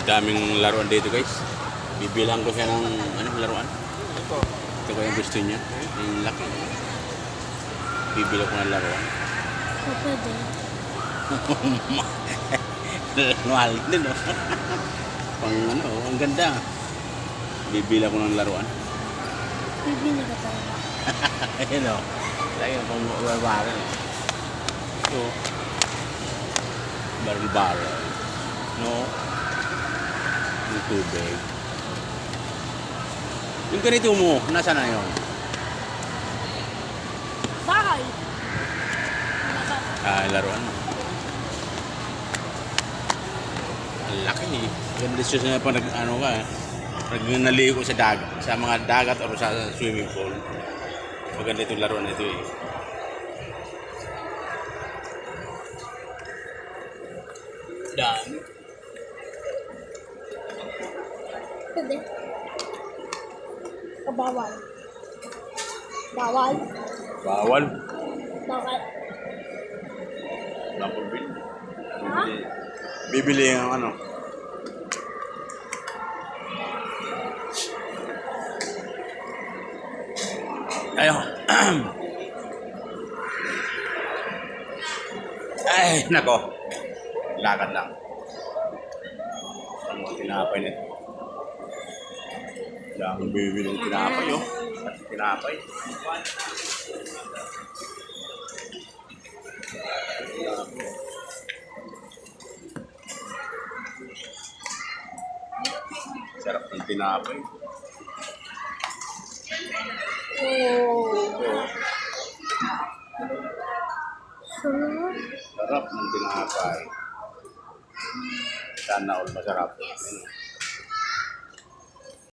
Daming laruan dito guys. Bibilang ko siya ng laruan. Ito ko yung gusto niya. Yung laki. Bibilang ko ng laruan. Pwede. Mahal din oh. Pang ang ganda. Bibilang ko ng laruan. Bibili ka talaga. Ayun o. Lagi na pang baril. Ito. Baril. No? Yung tubig. Yung ganito mo, nasa na yun? Bahay. Laruan mo. Ang laki eh. Ganda siya pa pag naligo sa dagat, sa mga dagat o sa swimming pool. Maganda itong laruan na ito eh. Dami. Pwede. Bawal. Bawal. Bawal. Bawal. Bawal bil. Ha? Bibili ang Ayo. Ay, nako. Lakad lang. Ang mga tinapay nito. Dami bibili ng tinapay, oh. Tinapay. Sarap ng tinapay. Oh. Sarap ng tinapay. Sana all masarap.